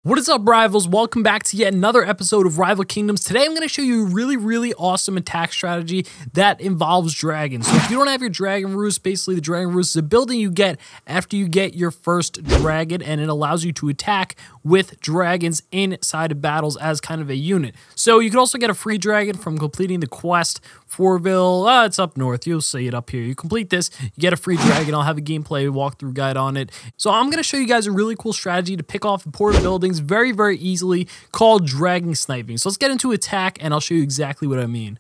What is up, rivals? Welcome back to yet another episode of Rival Kingdoms. Today I'm going to show you a really awesome attack strategy that involves dragons. So if you don't have your dragon roost, basically the dragon roost is a building you get after you get your first dragon, and it allows you to attack with dragons inside of battles as kind of a unit. So you can also get a free dragon from completing the quest Foreveil. It's up north. You'll see it up here. You complete this, you get a free dragon. I'll have a gameplay walkthrough guide on it. So I'm going to show you guys a really cool strategy to pick off important buildings very easily called dragon sniping. So let's get into attack and I'll show you exactly what I mean.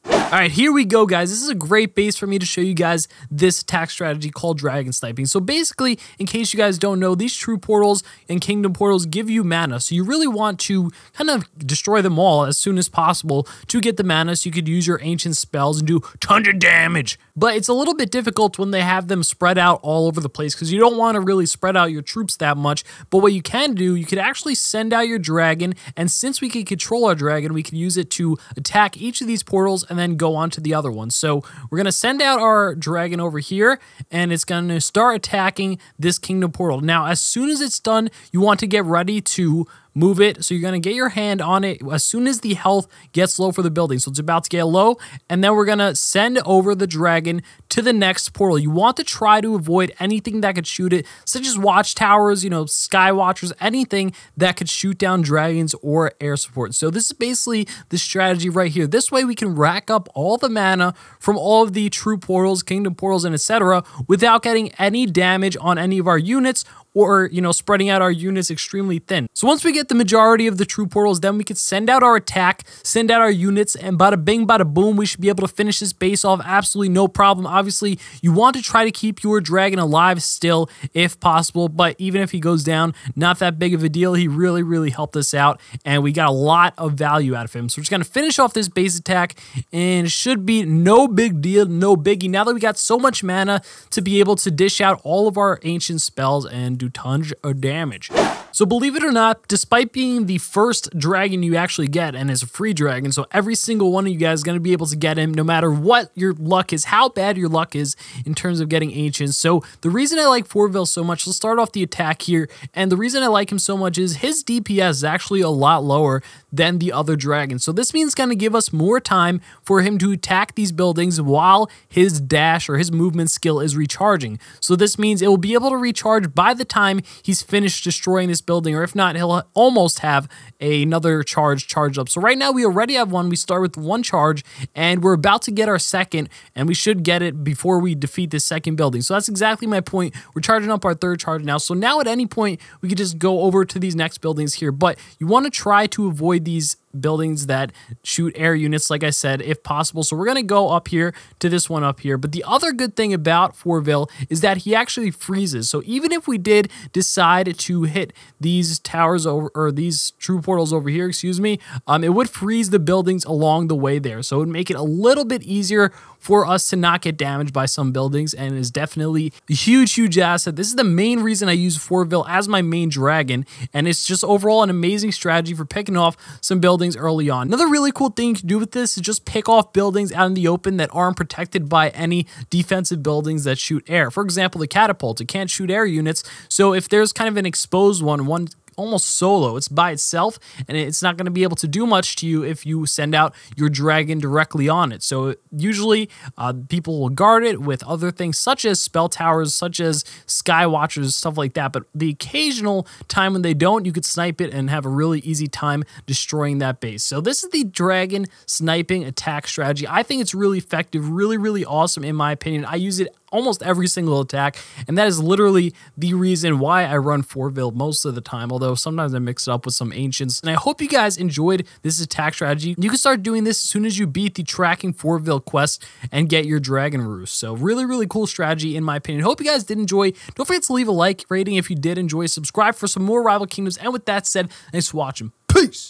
Alright, here we go, guys. This is a great base for me to show you guys this attack strategy called dragon sniping. So basically, in case you guys don't know, these true portals and kingdom portals give you mana. So you really want to kind of destroy them all as soon as possible to get the mana so you could use your ancient spells and do tons of damage. But it's a little bit difficult when they have them spread out all over the place because you don't want to really spread out your troops that much. But what you can do, you could actually send out your dragon, and since we can control our dragon, we can use it to attack each of these portals and then go on to the other one. So we're going to send out our dragon over here, and it's going to start attacking this kingdom portal. Now, as soon as it's done, you want to get ready to move it. So you're going to get your hand on it as soon as the health gets low for the building. So it's about to get low, and then we're going to send over the dragon to the next portal. You want to try to avoid anything that could shoot it, such as watchtowers, sky watchers, anything that could shoot down dragons or air support. So this is basically the strategy right here. This way we can rack up all the mana from all of the true portals, kingdom portals, and etc. without getting any damage on any of our units, or, spreading out our units extremely thin. So once we get the majority of the true portals, then we can send out our attack, send out our units, and bada bing, bada boom, we should be able to finish this base off absolutely no problem. Obviously, you want to try to keep your dragon alive still, if possible, but even if he goes down, not that big of a deal. He really helped us out, and we got a lot of value out of him. So we're just going to finish off this base attack, and it should be no big deal, no biggie. Now that we got so much mana to be able to dish out all of our ancient spells and do tons of damage. So believe it or not, despite being the first dragon you actually get, and it's a free dragon, so every single one of you guys is going to be able to get him no matter what your luck is, how bad your luck is in terms of getting ancients. So the reason I like Foreveil so much, let's start off the attack here, and the reason I like him so much is his DPS is actually a lot lower than the other dragons. So this means it's going to give us more time for him to attack these buildings while his dash or his movement skill is recharging. So this means it will be able to recharge by the time he's finished destroying this building, or if not, he'll almost have another charged up. So right now we already have one. We start with one charge, and we're about to get our second, and we should get it before we defeat this second building. So that's exactly my point. We're charging up our third charge now. So now at any point, we could just go over to these next buildings here, but you want to try to avoid these buildings that shoot air units, like I said, if possible. So we're going to go up here to this one up here. But the other good thing about Foreveil is that he actually freezes. So even if we did decide to hit these towers over, or these true portals over here, excuse me, it would freeze the buildings along the way there. So it would make it a little bit easier for us to not get damaged by some buildings, and is definitely a huge asset. This is the main reason I use Foreveil as my main dragon, and it's just overall an amazing strategy for picking off some buildings early on. Another really cool thing you can do with this is just pick off buildings out in the open that aren't protected by any defensive buildings that shoot air. For example, the catapult, it can't shoot air units, so if there's kind of an exposed one almost solo, it's by itself, and it's not going to be able to do much to you if you send out your dragon directly on it. So usually people will guard it with other things such as spell towers, such as sky watchers, stuff like that. But the occasional time when they don't, you could snipe it and have a really easy time destroying that base. So this is the dragon sniping attack strategy. I think it's really effective, really awesome in my opinion. I use it almost every single attack, and that is literally the reason why I run Foreveil most of the time, although sometimes I mix it up with some ancients. And I hope you guys enjoyed this attack strategy. You can start doing this as soon as you beat the tracking Foreveil quest and get your dragon roost. So really cool strategy in my opinion. Hope you guys did enjoy. Don't forget to leave a like rating if you did enjoy. Subscribe for some more Rival Kingdoms, and with that said, thanks for watching. Peace!